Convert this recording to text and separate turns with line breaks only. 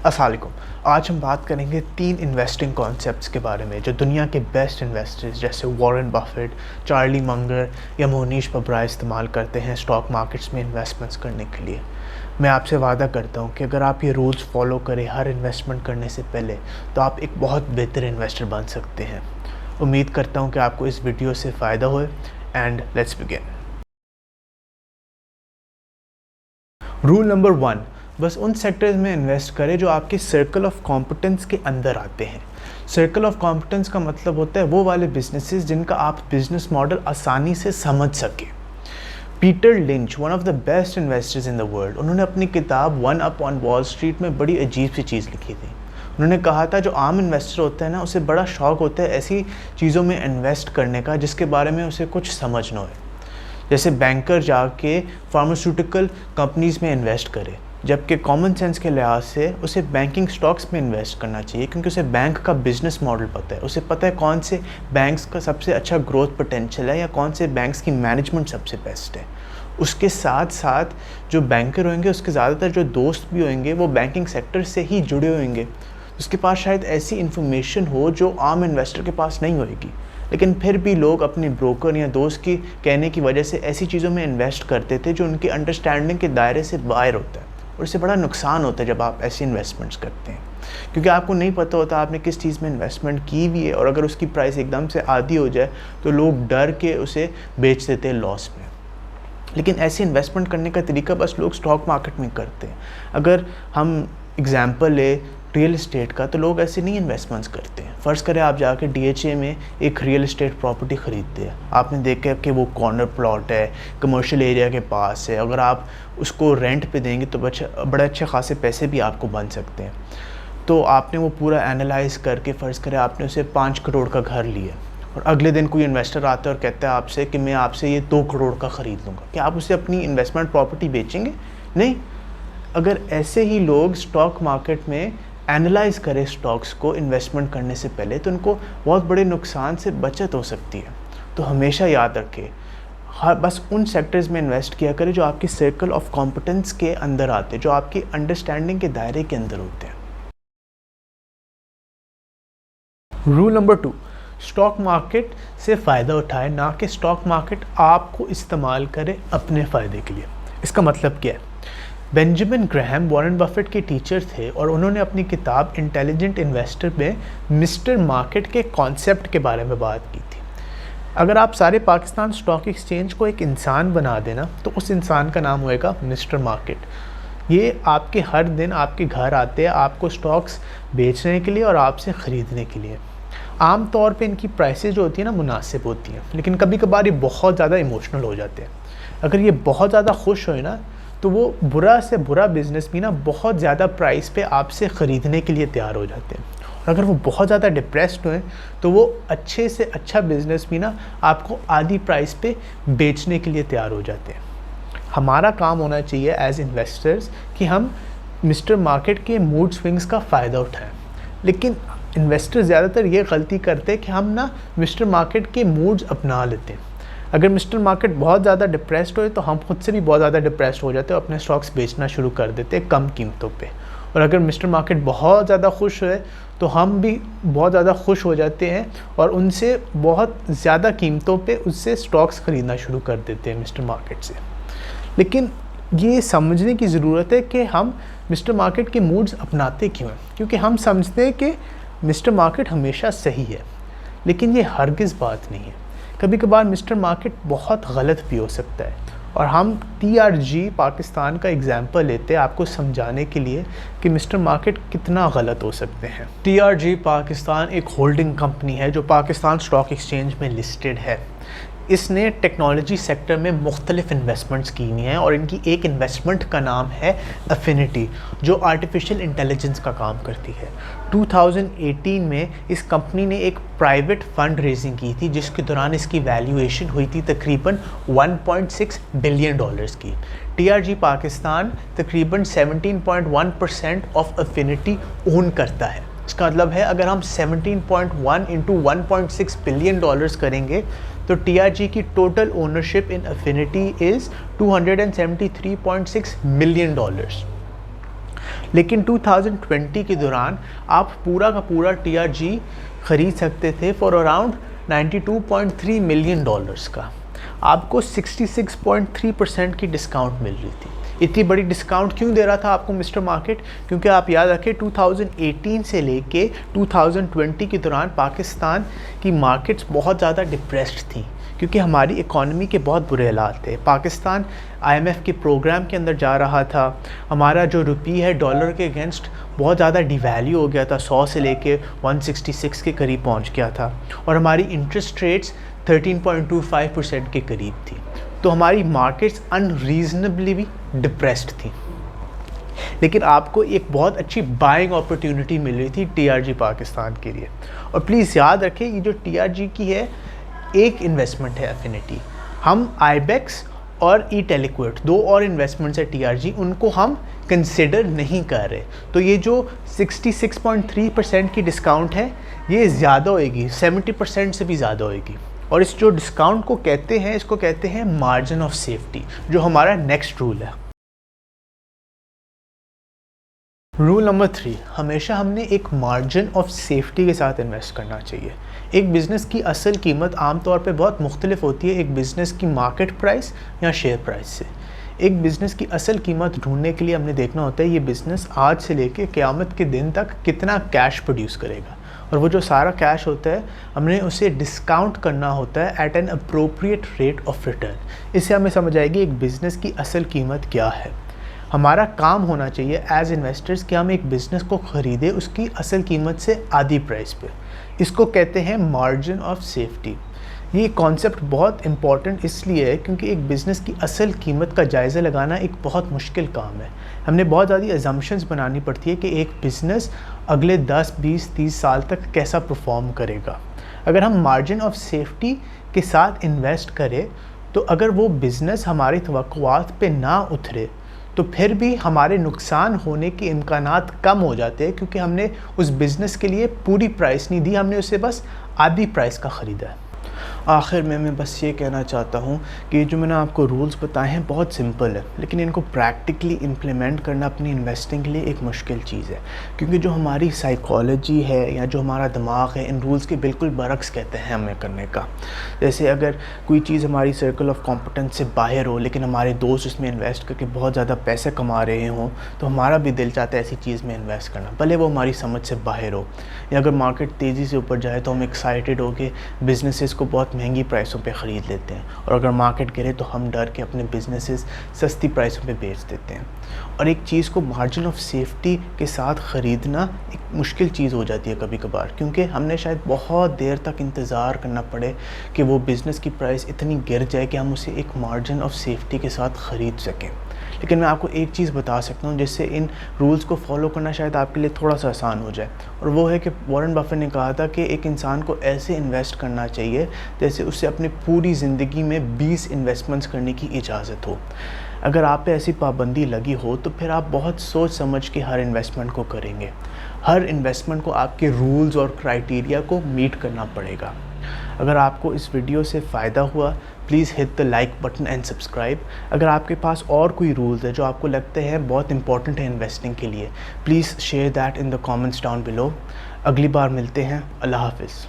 अस्सलाम वालेकुम। आज हम बात करेंगे 3 इन्वेस्टिंग कॉन्सेप्ट्स के बारे में जो दुनिया के बेस्ट इन्वेस्टर्स जैसे वॉरेन बफेट, चार्ली मंगर या मोनीश पबरा इस्तेमाल करते हैं स्टॉक मार्केट्स में इन्वेस्टमेंट्स करने के लिए। मैं आपसे वादा करता हूं कि अगर आप ये रूल्स फॉलो करें हर इन्वेस्टमेंट करने से पहले तो आप एक बहुत बेहतर इन्वेस्टर बन सकते हैं। उम्मीद करता हूँ कि आपको इस वीडियो से फ़ायदा होए and let's begin. Rule number 1, बस उन सेक्टर्स में इन्वेस्ट करें जो आपके सर्कल ऑफ कॉम्पिटेंस के अंदर आते हैं। सर्कल ऑफ कॉम्पिटेंस का मतलब होता है वो वाले बिजनेसेस जिनका आप बिजनेस मॉडल आसानी से समझ सकें। Peter lynch, one of the best investors in the world, उन्होंने अपनी किताब one up on wall street में बड़ी अजीब सी चीज़ लिखी थी। उन्होंने कहा था जो आम इन्वेस्टर होता है ना, उसे बड़ा शौक़ होता है ऐसी चीज़ों में इन्वेस्ट करने का जिसके बारे में उसे कुछ समझ ना हो। जैसे बैंकर जाके फार्मास्यूटिकल कंपनीज़ में इन्वेस्ट करे, जबकि कॉमन सेंस के लिहाज से उसे बैंकिंग स्टॉक्स में इन्वेस्ट करना चाहिए क्योंकि उसे बैंक का बिजनेस मॉडल पता है। उसे पता है कौन से बैंक्स का सबसे अच्छा ग्रोथ पोटेंशियल है या कौन से बैंक्स की मैनेजमेंट सबसे बेस्ट है। उसके साथ साथ जो बैंकर होंगे उसके ज़्यादातर जो दोस्त भी होंगे वो बैंकिंग सेक्टर से ही जुड़े होंगे। उसके पास शायद ऐसी इन्फॉर्मेशन हो जो आम इन्वेस्टर के पास नहीं होएगी, लेकिन फिर भी लोग अपने ब्रोकर या दोस्त की कहने की वजह से ऐसी चीज़ों में इन्वेस्ट करते थे जो उनकी अंडरस्टैंडिंग के दायरे से बाहर होता है। और इससे बड़ा नुकसान होता है जब आप ऐसी इन्वेस्टमेंट्स करते हैं, क्योंकि आपको नहीं पता होता आपने किस चीज़ में इन्वेस्टमेंट की हुई है, और अगर उसकी प्राइस एकदम से आधी हो जाए तो लोग डर के उसे बेच देते हैं लॉस में। लेकिन ऐसे इन्वेस्टमेंट करने का तरीका बस लोग स्टॉक मार्केट में करते हैं। अगर हम एग्जांपल ले रियल इस्टेट का, तो लोग ऐसे नहीं इन्वेस्टमेंट्स करते हैं। फ़र्ज़ करें आप जाके DHA में एक रियल इस्टेट प्रॉपर्टी ख़रीदते हैं, आपने देखा कि वो कॉर्नर प्लॉट है, कमर्शियल एरिया के पास है, अगर आप उसको रेंट पे देंगे तो बड़े अच्छे खासे पैसे भी आपको बन सकते हैं। तो आपने वो पूरा एनालाइज़ करके फ़र्ज़ करें आपने उसे 5 करोड़ का घर लिया, और अगले दिन कोई इन्वेस्टर आता है और कहता है आपसे कि मैं आपसे ये 2 करोड़ का ख़रीद लूँगा, क्या आप उसे अपनी इन्वेस्टमेंट प्रॉपर्टी बेचेंगे? नहीं। अगर ऐसे ही लोग स्टॉक मार्केट में एनालाइज़ करें स्टॉक्स को इन्वेस्टमेंट करने से पहले तो उनको बहुत बड़े नुकसान से बचत हो सकती है। तो हमेशा याद रखें, बस उन सेक्टर्स में इन्वेस्ट किया करें जो आपकी सर्कल ऑफ कॉम्पिटेंस के अंदर आते हैं, जो आपकी अंडरस्टैंडिंग के दायरे के अंदर होते हैं। रूल नंबर 2, स्टॉक मार्केट से फ़ायदा उठाएं, ना कि स्टॉक मार्केट आपको इस्तेमाल करे अपने फ़ायदे के लिए। इसका मतलब क्या है? बेंजामिन ग्राहम वॉरेन बफेट के टीचर थे और उन्होंने अपनी किताब इंटेलिजेंट इन्वेस्टर में मिस्टर मार्केट के कॉन्सेप्ट के बारे में बात की थी। अगर आप सारे पाकिस्तान स्टॉक एक्सचेंज को एक इंसान बना देना तो उस इंसान का नाम होएगा मिस्टर मार्केट। ये आपके हर दिन आपके घर आते हैं आपको स्टॉक्स बेचने के लिए और आपसे ख़रीदने के लिए। आम तौर पे इनकी प्राइसेस जो होती है ना मुनासिब होती हैं, लेकिन कभी कभार ये बहुत ज़्यादा इमोशनल हो जाते हैं। अगर ये बहुत ज़्यादा खुश होए ना तो वो बुरा से बुरा बिज़नेस भी ना बहुत ज़्यादा प्राइस पे आपसे ख़रीदने के लिए तैयार हो जाते हैं, और अगर वो बहुत ज़्यादा डिप्रेस्ड हुए तो वो अच्छे से अच्छा बिज़नेस भी ना आपको आधी प्राइस पे बेचने के लिए तैयार हो जाते हैं। हमारा काम होना चाहिए एज इन्वेस्टर्स कि हम मिस्टर मार्केट के मूड स्विंग्स का फ़ायदा उठाएं, लेकिन इन्वेस्टर ज़्यादातर ये गलती करते हैं कि हम ना मिस्टर मार्केट के मूड्स अपना लेते हैं। अगर मिस्टर मार्केट बहुत ज़्यादा डिप्रेस्ड होए तो हम खुद से भी बहुत ज़्यादा डिप्रेस्ड हो जाते हैं, अपने स्टॉक्स बेचना शुरू कर देते हैं कम कीमतों पे। और अगर मिस्टर मार्केट बहुत ज़्यादा खुश होए तो हम भी बहुत ज़्यादा खुश हो जाते हैं और उनसे बहुत ज़्यादा कीमतों पे उससे स्टॉक्स ख़रीदना शुरू कर देते हैं मिस्टर मार्केट से। लेकिन ये समझने की ज़रूरत है कि हम मिस्टर मार्केट के मूड्स अपनाते क्यों हैं, क्योंकि हम समझते हैं कि मिस्टर मार्केट हमेशा सही है, लेकिन ये हरगिज़ बात नहीं है। कभी कभार मिस्टर मार्केट बहुत गलत भी हो सकता है, और हम TRG पाकिस्तान का एग्जांपल लेते हैं आपको समझाने के लिए कि मिस्टर मार्केट कितना गलत हो सकते हैं। TRG पाकिस्तान एक होल्डिंग कंपनी है जो पाकिस्तान स्टॉक एक्सचेंज में लिस्टेड है। इसने टेक्नोलॉजी सेक्टर में मुख्तलिफ इन्वेस्टमेंट्स की हुई हैं, और इनकी एक इन्वेस्टमेंट का नाम है अफिनिटी, जो आर्टिफिशियल इंटेलिजेंस का काम करती है। 2018 में इस कंपनी ने एक प्राइवेट फंड रेजिंग की थी जिसके दौरान इसकी वैल्यूएशन हुई थी तकरीबन $1.6 बिलियन की। TRG पाकिस्तान तकरीबन 17.1% ऑफ अफिनिटी ओन करता है। इसका मतलब है अगर हम 17.1 इंटू $1.6 बिलियन करेंगे तो TRG की total ownership in affinity is $273.6 million. लेकिन 2020 के दौरान आप पूरा का पूरा TRG ख़रीद सकते थे फॉर अराउंड $92.3 मिलियन का। आपको 66.3% की डिस्काउंट मिल रही थी। इतनी बड़ी डिस्काउंट क्यों दे रहा था आपको मिस्टर मार्केट? क्योंकि आप याद रखें 2018 से लेके 2020 के दौरान पाकिस्तान की मार्केट्स बहुत ज़्यादा डिप्रेस्ड थी, क्योंकि हमारी इकॉनमी के बहुत बुरे हालात थे। पाकिस्तान IMF के प्रोग्राम के अंदर जा रहा था। हमारा जो रुपी है डॉलर के अगेंस्ट बहुत ज़्यादा डिवैल्यू हो गया था, 100 से लेके 166 के करीब पहुंच गया था, और हमारी इंटरेस्ट रेट्स 13.25% के करीब थी। तो हमारी मार्केट्स अनरीजनेबली भी डिप्रेस्ड थी। लेकिन आपको एक बहुत अच्छी बाइंग अपॉर्चुनिटी मिल रही थी TRG पाकिस्तान के लिए। और प्लीज़ याद रखें, ये जो TRG की है एक इन्वेस्टमेंट है एफिनिटी। हम IBEX और E-Telequote 2 और इन्वेस्टमेंट्स है TRG, उनको हम कंसिडर नहीं कर रहे। तो ये जो 66.3% की डिस्काउंट है ये ज़्यादा होएगी, 70% से भी ज़्यादा होएगी। और इस जो डिस्काउंट को कहते हैं, इसको कहते हैं मार्जिन ऑफ सेफ्टी, जो हमारा नेक्स्ट रूल है। रूल नंबर 3, हमेशा हमने एक मार्जिन ऑफ सेफ्टी के साथ इन्वेस्ट करना चाहिए। एक बिज़नेस की असल कीमत आमतौर पे बहुत मुख्तलिफ होती है एक बिज़नेस की मार्केट प्राइस या शेयर प्राइस से। एक बिज़नेस की असल कीमत ढूंढने के लिए हमने देखना होता है ये बिज़नेस आज से लेके क़यामत के दिन तक कितना कैश प्रोड्यूस करेगा, और वो जो सारा कैश होता है हमने उसे डिस्काउंट करना होता है at an appropriate rate of return. इससे हमें समझ आएगी एक बिज़नेस की असल कीमत क्या है। हमारा काम होना चाहिए एज इन्वेस्टर्स कि हम एक बिज़नेस को ख़रीदें उसकी असल कीमत से आधी प्राइस पे। इसको कहते हैं मार्जिन ऑफ सेफ्टी। ये कॉन्सेप्ट बहुत इंपॉर्टेंट इसलिए है क्योंकि एक बिज़नेस की असल कीमत का जायज़ा लगाना एक बहुत मुश्किल काम है। हमने बहुत ज़्यादा अजम्पशंस बनानी पड़ती है कि एक बिज़नेस अगले 10, 20, 30 साल तक कैसा परफॉर्म करेगा। अगर हम मार्जिन ऑफ सेफ्टी के साथ इन्वेस्ट करें तो अगर वो बिज़नेस हमारी तवक्कुआत पे ना उतरे तो फिर भी हमारे नुकसान होने के इम्कानात कम हो जाते हैं, क्योंकि हमने उस बिज़नेस के लिए पूरी प्राइस नहीं दी, हमने उसे बस आधी प्राइस का ख़रीदा है। आखिर में मैं बस ये कहना चाहता हूँ कि जो मैंने आपको रूल्स बताए हैं बहुत सिंपल है, लेकिन इनको प्रैक्टिकली इम्प्लीमेंट करना अपनी इन्वेस्टिंग के लिए एक मुश्किल चीज़ है, क्योंकि जो हमारी साइकोलॉजी है या जो हमारा दिमाग है इन रूल्स के बिल्कुल बरक्स कहते हैं हमें करने का। जैसे अगर कोई चीज़ हमारी सर्कल ऑफ कॉम्पिटेंस से बाहर हो लेकिन हमारे दोस्त उसमें इन्वेस्ट करके बहुत ज़्यादा पैसे कमा रहे हों तो हमारा भी दिल चाहता है ऐसी चीज़ में इन्वेस्ट करना, भले वो हमारी समझ से बाहर हो। या अगर मार्केट तेज़ी से ऊपर जाए तो हम एक्साइटेड हो के बिजनेसेस को बहुत महंगी प्राइसों पे ख़रीद लेते हैं, और अगर मार्केट गिरे तो हम डर के अपने बिजनेसेस सस्ती प्राइसों पे बेच देते हैं। और एक चीज़ को मार्जिन ऑफ सेफ्टी के साथ ख़रीदना एक मुश्किल चीज़ हो जाती है कभी कभार, क्योंकि हमने शायद बहुत देर तक इंतज़ार करना पड़े कि वो बिज़नेस की प्राइस इतनी गिर जाए कि हम उसे एक मार्जिन ऑफ सेफ्टी के साथ ख़रीद सकें। लेकिन मैं आपको एक चीज़ बता सकता हूँ जिससे इन रूल्स को फॉलो करना शायद आपके लिए थोड़ा सा आसान हो जाए, और वो है कि वॉरेन बफेट ने कहा था कि एक इंसान को ऐसे इन्वेस्ट करना चाहिए जैसे उससे अपनी पूरी ज़िंदगी में 20 इन्वेस्टमेंट्स करने की इजाज़त हो। अगर आप पे ऐसी पाबंदी लगी हो तो फिर आप बहुत सोच समझ के हर इन्वेस्टमेंट को करेंगे। हर इन्वेस्टमेंट को आपके रूल्स और क्राइटेरिया को मीट करना पड़ेगा। अगर आपको इस वीडियो से फ़ायदा हुआ please hit the like button and subscribe. अगर आपके पास और कोई रूल्स है जो आपको लगते हैं बहुत इंपॉर्टेंट है इन्वेस्टिंग के लिए, please share that in the comments down below. अगली बार मिलते हैं। अल्लाह हाफ़िज़।